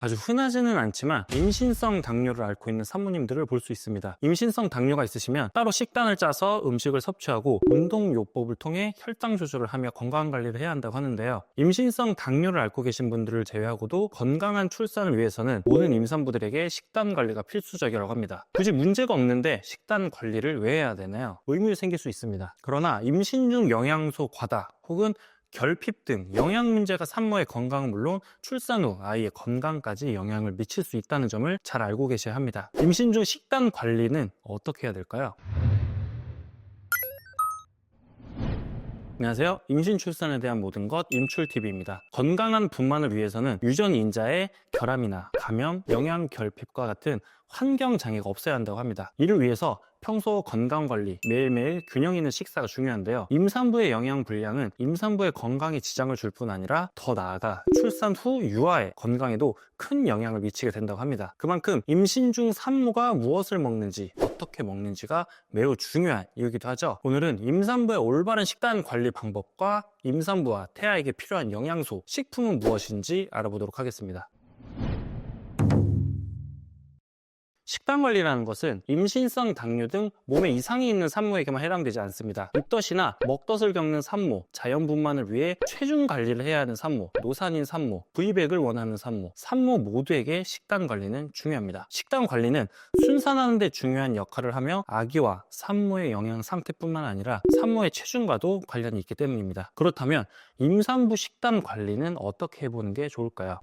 아주 흔하지는 않지만 임신성 당뇨를 앓고 있는 산모님들을 볼 수 있습니다. 임신성 당뇨가 있으시면 따로 식단을 짜서 음식을 섭취하고 운동요법을 통해 혈당 조절을 하며 건강관리를 해야 한다고 하는데요. 임신성 당뇨를 앓고 계신 분들을 제외하고도 건강한 출산을 위해서는 모든 임산부들에게 식단 관리가 필수적이라고 합니다. 굳이 문제가 없는데 식단 관리를 왜 해야 되나요? 의문이 생길 수 있습니다. 그러나 임신 중 영양소 과다 혹은 결핍 등 영양 문제가 산모의 건강은 물론 출산 후 아이의 건강까지 영향을 미칠 수 있다는 점을 잘 알고 계셔야 합니다. 임신 중 식단 관리는 어떻게 해야 될까요? 안녕하세요. 임신 출산에 대한 모든 것 임출TV입니다. 건강한 분만을 위해서는 유전인자의 결함이나 감염, 영양 결핍과 같은 환경 장애가 없어야 한다고 합니다. 이를 위해서 평소 건강관리, 매일매일 균형 있는 식사가 중요한데요. 임산부의 영양 불량은 임산부의 건강에 지장을 줄 뿐 아니라 더 나아가 출산 후 유아의 건강에도 큰 영향을 미치게 된다고 합니다. 그만큼 임신 중 산모가 무엇을 먹는지, 어떻게 먹는지가 매우 중요한 이유기도 하죠. 오늘은 임산부의 올바른 식단 관리 방법과 임산부와 태아에게 필요한 영양소, 식품은 무엇인지 알아보도록 하겠습니다. 식단 관리라는 것은 임신성 당뇨 등 몸에 이상이 있는 산모에게만 해당되지 않습니다. 입덧이나 먹덧을 겪는 산모, 자연분만을 위해 체중 관리를 해야 하는 산모, 노산인 산모, V백을 원하는 산모 모두에게 식단 관리는 중요합니다. 식단 관리는 순산하는 데 중요한 역할을 하며 아기와 산모의 영양 상태뿐만 아니라 산모의 체중과도 관련이 있기 때문입니다. 그렇다면 임산부 식단 관리는 어떻게 해보는 게 좋을까요?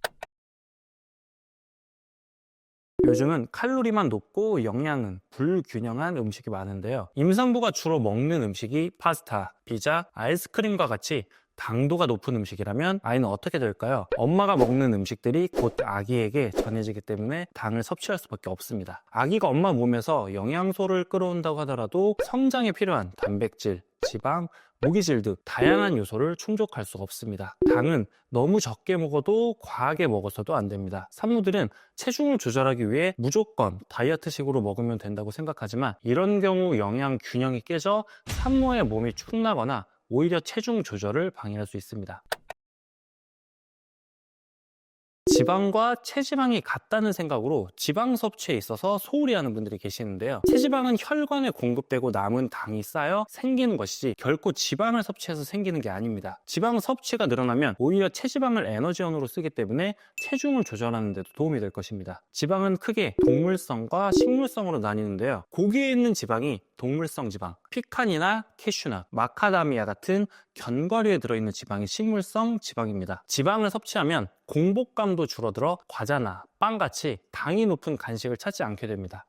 요즘은 칼로리만 높고 영양은 불균형한 음식이 많은데요. 임산부가 주로 먹는 음식이 파스타, 피자, 아이스크림과 같이 당도가 높은 음식이라면 아이는 어떻게 될까요? 엄마가 먹는 음식들이 곧 아기에게 전해지기 때문에 당을 섭취할 수밖에 없습니다. 아기가 엄마 몸에서 영양소를 끌어온다고 하더라도 성장에 필요한 단백질, 지방, 무기질 등 다양한 요소를 충족할 수가 없습니다. 당은 너무 적게 먹어도 과하게 먹어서도 안 됩니다. 산모들은 체중을 조절하기 위해 무조건 다이어트식으로 먹으면 된다고 생각하지만 이런 경우 영양 균형이 깨져 산모의 몸이 축나거나 오히려 체중 조절을 방해할 수 있습니다. 지방과 체지방이 같다는 생각으로 지방 섭취에 있어서 소홀히 하는 분들이 계시는데요. 체지방은 혈관에 공급되고 남은 당이 쌓여 생기는 것이지 결코 지방을 섭취해서 생기는 게 아닙니다. 지방 섭취가 늘어나면 오히려 체지방을 에너지원으로 쓰기 때문에 체중을 조절하는 데도 도움이 될 것입니다. 지방은 크게 동물성과 식물성으로 나뉘는데요. 고기에 있는 지방이 동물성 지방, 피칸이나 캐슈넛, 마카다미아 같은 견과류에 들어있는 지방이 식물성 지방입니다. 지방을 섭취하면 공복감도 줄어들어 과자나 빵같이 당이 높은 간식을 찾지 않게 됩니다.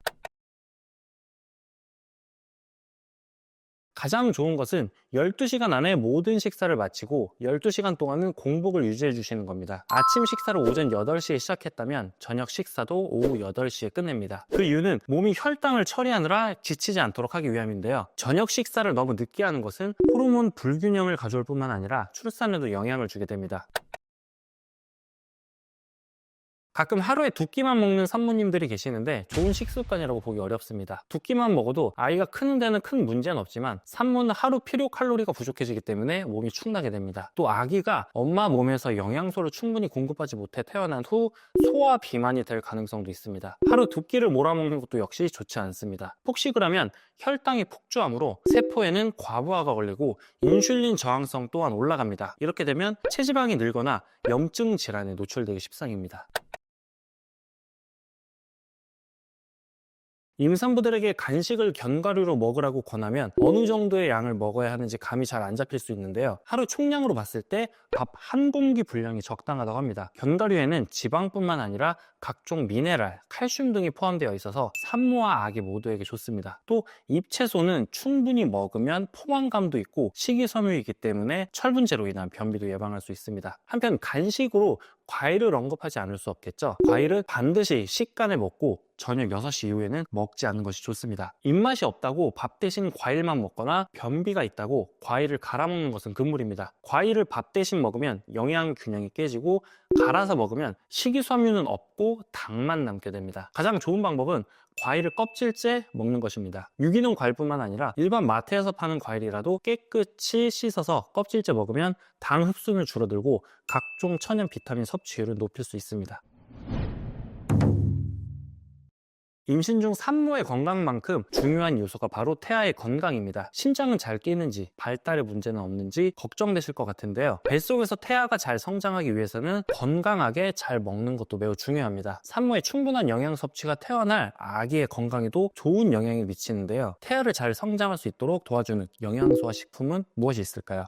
가장 좋은 것은 12시간 안에 모든 식사를 마치고 12시간 동안은 공복을 유지해 주시는 겁니다. 아침 식사를 오전 8시에 시작했다면 저녁 식사도 오후 8시에 끝냅니다. 그 이유는 몸이 혈당을 처리하느라 지치지 않도록 하기 위함인데요. 저녁 식사를 너무 늦게 하는 것은 호르몬 불균형을 가져올 뿐만 아니라 출산에도 영향을 주게 됩니다. 가끔 하루에 2끼만 먹는 산모님들이 계시는데 좋은 식습관이라고 보기 어렵습니다. 2끼만 먹어도 아이가 크는 데는 큰 문제는 없지만 산모는 하루 필요 칼로리가 부족해지기 때문에 몸이 축나게 됩니다. 또 아기가 엄마 몸에서 영양소를 충분히 공급하지 못해 태어난 후 소화 비만이 될 가능성도 있습니다. 하루 2끼를 몰아먹는 것도 역시 좋지 않습니다. 폭식을 하면 혈당이 폭주하므로 세포에는 과부하가 걸리고 인슐린 저항성 또한 올라갑니다. 이렇게 되면 체지방이 늘거나 염증 질환에 노출되기 십상입니다. 임산부들에게 간식을 견과류로 먹으라고 권하면 어느 정도의 양을 먹어야 하는지 감이 잘 안 잡힐 수 있는데요. 하루 총량으로 봤을 때 밥 한 공기 분량이 적당하다고 합니다. 견과류에는 지방뿐만 아니라 각종 미네랄, 칼슘 등이 포함되어 있어서 산모와 아기 모두에게 좋습니다. 또 잎채소는 충분히 먹으면 포만감도 있고 식이섬유이기 때문에 철분제로 인한 변비도 예방할 수 있습니다. 한편 간식으로 과일을 언급하지 않을 수 없겠죠. 과일은 반드시 식간에 먹고 저녁 6시 이후에는 먹지 않는 것이 좋습니다. 입맛이 없다고 밥 대신 과일만 먹거나 변비가 있다고 과일을 갈아 먹는 것은 금물입니다. 과일을 밥 대신 먹으면 영양 균형이 깨지고 갈아서 먹으면 식이섬유는 없고 당만 남게 됩니다. 가장 좋은 방법은 과일을 껍질째 먹는 것입니다. 유기농 과일뿐만 아니라 일반 마트에서 파는 과일이라도 깨끗이 씻어서 껍질째 먹으면 당 흡수는 줄어들고 각종 천연 비타민 섭취율을 높일 수 있습니다. 임신 중 산모의 건강만큼 중요한 요소가 바로 태아의 건강입니다. 심장은 잘 뛰는지, 발달에 문제는 없는지 걱정되실 것 같은데요. 뱃속에서 태아가 잘 성장하기 위해서는 건강하게 잘 먹는 것도 매우 중요합니다. 산모의 충분한 영양 섭취가 태어날 아기의 건강에도 좋은 영향을 미치는데요. 태아를 잘 성장할 수 있도록 도와주는 영양소와 식품은 무엇이 있을까요?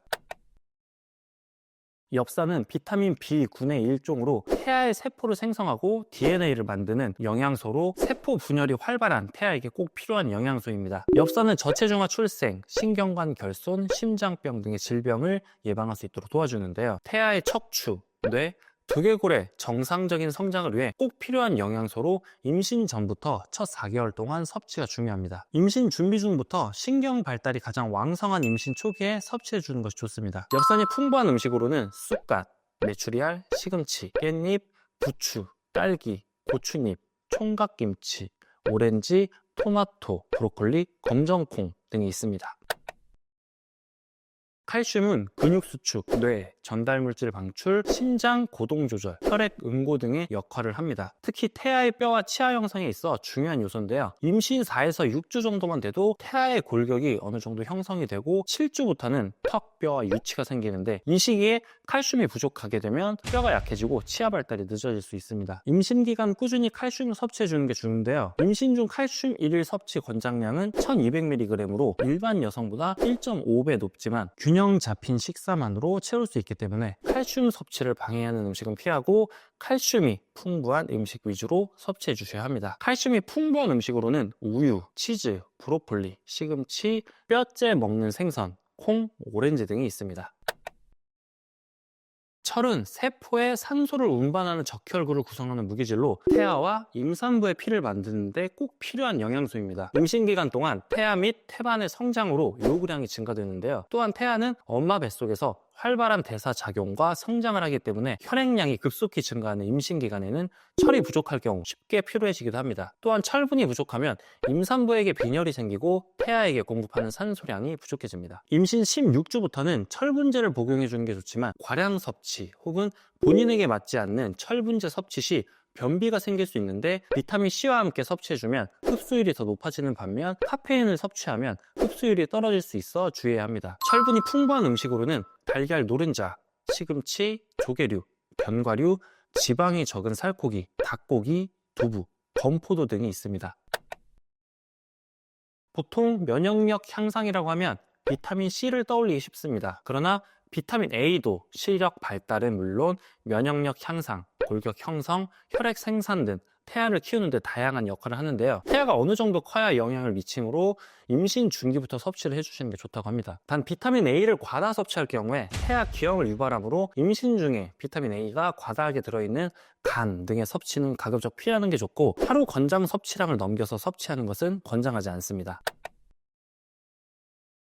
엽산은 비타민 B 군의 일종으로 태아의 세포를 생성하고 DNA를 만드는 영양소로 세포 분열이 활발한 태아에게 꼭 필요한 영양소입니다. 엽산은 저체중아 출생, 신경관 결손, 심장병 등의 질병을 예방할 수 있도록 도와주는데요. 태아의 척추, 뇌, 두개골의 정상적인 성장을 위해 꼭 필요한 영양소로 임신 전부터 첫 4개월 동안 섭취가 중요합니다. 임신 준비 중부터 신경 발달이 가장 왕성한 임신 초기에 섭취해 주는 것이 좋습니다. 엽산이 풍부한 음식으로는 쑥갓, 메추리알, 시금치, 깻잎, 부추, 딸기, 고추잎, 총각김치, 오렌지, 토마토, 브로콜리, 검정콩 등이 있습니다. 칼슘은 근육 수축, 뇌, 전달물질 방출, 심장 고동 조절, 혈액 응고 등의 역할을 합니다. 특히 태아의 뼈와 치아 형성에 있어 중요한 요소인데요. 임신 4에서 6주 정도만 돼도 태아의 골격이 어느 정도 형성이 되고 7주부터는 턱, 뼈와 유치가 생기는데 이 시기에 칼슘이 부족하게 되면 뼈가 약해지고 치아 발달이 늦어질 수 있습니다. 임신 기간 꾸준히 칼슘을 섭취해 주는 게 좋은데요. 임신 중 칼슘 1일 섭취 권장량은 1200mg으로 일반 여성보다 1.5배 높지만 균형 잡힌 식사만으로 채울 수 있기 때문에 칼슘 섭취를 방해하는 음식은 피하고 칼슘이 풍부한 음식 위주로 섭취해 주셔야 합니다. 칼슘이 풍부한 음식으로는 우유, 치즈, 브로콜리, 시금치, 뼈째 먹는 생선, 콩, 오렌지 등이 있습니다. 철은 세포에 산소를 운반하는 적혈구를 구성하는 무기질로 태아와 임산부의 피를 만드는데 꼭 필요한 영양소입니다. 임신 기간 동안 태아 및 태반의 성장으로 요구량이 증가되는데요. 또한 태아는 엄마 뱃속에서 활발한 대사작용과 성장을 하기 때문에 혈액량이 급속히 증가하는 임신 기간에는 철이 부족할 경우 쉽게 피로해지기도 합니다. 또한 철분이 부족하면 임산부에게 빈혈이 생기고 태아에게 공급하는 산소량이 부족해집니다. 임신 16주부터는 철분제를 복용해 주는 게 좋지만 과량 섭취 혹은 본인에게 맞지 않는 철분제 섭취 시 변비가 생길 수 있는데 비타민 C와 함께 섭취해주면 흡수율이 더 높아지는 반면 카페인을 섭취하면 흡수율이 떨어질 수 있어 주의해야 합니다. 철분이 풍부한 음식으로는 달걀 노른자, 시금치, 조개류, 견과류, 지방이 적은 살코기, 닭고기, 두부, 건포도 등이 있습니다. 보통 면역력 향상이라고 하면 비타민 C를 떠올리기 쉽습니다. 그러나 비타민 A도 시력 발달은 물론 면역력 향상, 골격 형성, 혈액 생산 등 태아를 키우는 데 다양한 역할을 하는데요. 태아가 어느 정도 커야 영향을 미치므로 임신 중기부터 섭취를 해주시는 게 좋다고 합니다. 단 비타민 A를 과다 섭취할 경우에 태아 기형을 유발하므로 임신 중에 비타민 A가 과다하게 들어있는 간 등의 섭취는 가급적 피하는 게 좋고 하루 권장 섭취량을 넘겨서 섭취하는 것은 권장하지 않습니다.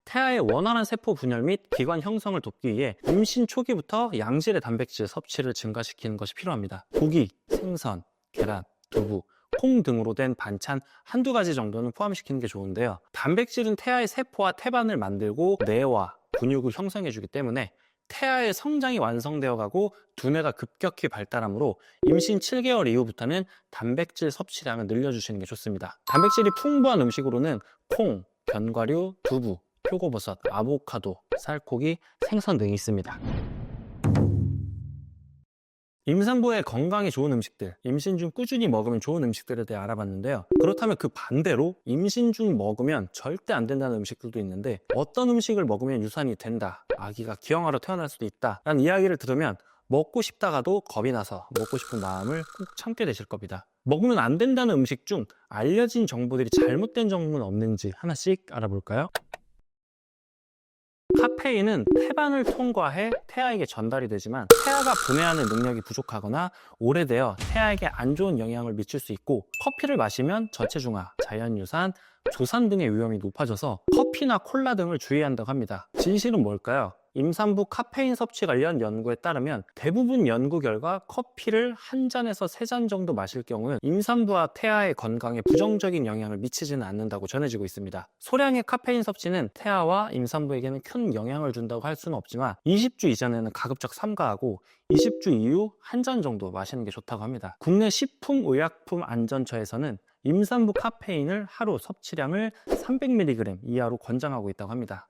태아의 원활한 세포 분열 및 기관 형성을 돕기 위해 임신 초기부터 양질의 단백질 섭취를 증가시키는 것이 필요합니다. 고기, 생선, 계란, 두부, 콩 등으로 된 반찬 한두 가지 정도는 포함시키는 게 좋은데요. 단백질은 태아의 세포와 태반을 만들고 뇌와 근육을 형성해 주기 때문에 태아의 성장이 완성되어 가고 두뇌가 급격히 발달하므로 임신 7개월 이후부터는 단백질 섭취량을 늘려주시는 게 좋습니다. 단백질이 풍부한 음식으로는 콩, 견과류, 두부, 표고버섯, 아보카도, 살코기, 생선 등이 있습니다. 임산부의 건강에 좋은 음식들, 임신 중 꾸준히 먹으면 좋은 음식들에 대해 알아봤는데요. 그렇다면 그 반대로 임신 중 먹으면 절대 안 된다는 음식들도 있는데 어떤 음식을 먹으면 유산이 된다, 아기가 기형아로 태어날 수도 있다 라는 이야기를 들으면 먹고 싶다가도 겁이 나서 먹고 싶은 마음을 꼭 참게 되실 겁니다. 먹으면 안 된다는 음식 중 알려진 정보들이 잘못된 정보는 없는지 하나씩 알아볼까요? 카페인은 태반을 통과해 태아에게 전달이 되지만 태아가 분해하는 능력이 부족하거나 오래되어 태아에게 안 좋은 영향을 미칠 수 있고 커피를 마시면 저체중아, 자연유산, 조산 등의 위험이 높아져서 커피나 콜라 등을 주의한다고 합니다. 진실은 뭘까요? 임산부 카페인 섭취 관련 연구에 따르면 대부분 연구 결과 커피를 한 잔에서 3잔 정도 마실 경우는 임산부와 태아의 건강에 부정적인 영향을 미치지는 않는다고 전해지고 있습니다. 소량의 카페인 섭취는 태아와 임산부에게는 큰 영향을 준다고 할 수는 없지만 20주 이전에는 가급적 삼가하고 20주 이후 한 잔 정도 마시는 게 좋다고 합니다. 국내 식품의약품안전처에서는 임산부 카페인을 하루 섭취량을 300mg 이하로 권장하고 있다고 합니다.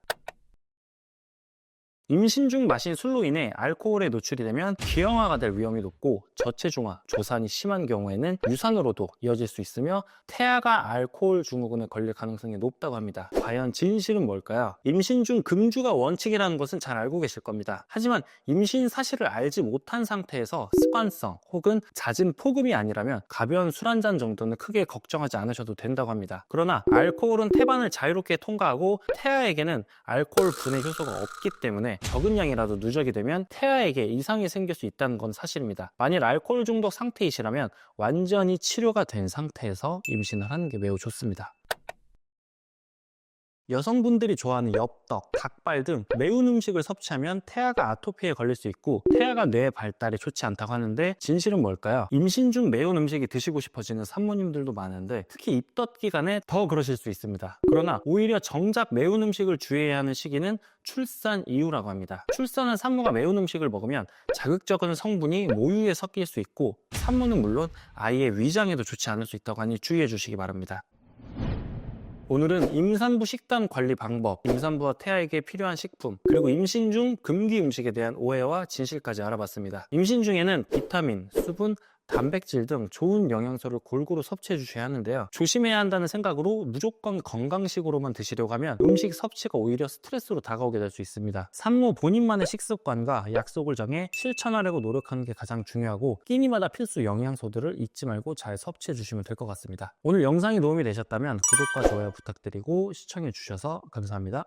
임신 중 마신 술로 인해 알코올에 노출이 되면 기형아가 될 위험이 높고 저체중아, 조산이 심한 경우에는 유산으로도 이어질 수 있으며 태아가 알코올 증후군에 걸릴 가능성이 높다고 합니다. 과연 진실은 뭘까요? 임신 중 금주가 원칙이라는 것은 잘 알고 계실 겁니다. 하지만 임신 사실을 알지 못한 상태에서 습관성 혹은 잦은 폭음이 아니라면 가벼운 술 한 잔 정도는 크게 걱정하지 않으셔도 된다고 합니다. 그러나 알코올은 태반을 자유롭게 통과하고 태아에게는 알코올 분해 효소가 없기 때문에 적은 양이라도 누적이 되면 태아에게 이상이 생길 수 있다는 건 사실입니다. 만일 알코올 중독 상태이시라면 완전히 치료가 된 상태에서 임신을 하는 게 매우 좋습니다. 여성분들이 좋아하는 엽떡, 닭발 등 매운 음식을 섭취하면 태아가 아토피에 걸릴 수 있고 태아가 뇌 발달에 좋지 않다고 하는데 진실은 뭘까요? 임신 중 매운 음식이 드시고 싶어지는 산모님들도 많은데 특히 입덧 기간에 더 그러실 수 있습니다. 그러나 오히려 정작 매운 음식을 주의해야 하는 시기는 출산 이후라고 합니다. 출산한 산모가 매운 음식을 먹으면 자극적인 성분이 모유에 섞일 수 있고 산모는 물론 아이의 위장에도 좋지 않을 수 있다고 하니 주의해 주시기 바랍니다. 오늘은 임산부 식단 관리 방법, 임산부와 태아에게 필요한 식품, 그리고 임신 중 금기 음식에 대한 오해와 진실까지 알아봤습니다. 임신 중에는 비타민, 수분, 단백질 등 좋은 영양소를 골고루 섭취해 주셔야 하는데요. 조심해야 한다는 생각으로 무조건 건강식으로만 드시려고 하면 음식 섭취가 오히려 스트레스로 다가오게 될 수 있습니다. 산모 본인만의 식습관과 약속을 정해 실천하려고 노력하는 게 가장 중요하고 끼니마다 필수 영양소들을 잊지 말고 잘 섭취해 주시면 될 것 같습니다. 오늘 영상이 도움이 되셨다면 구독과 좋아요 부탁드리고 시청해 주셔서 감사합니다.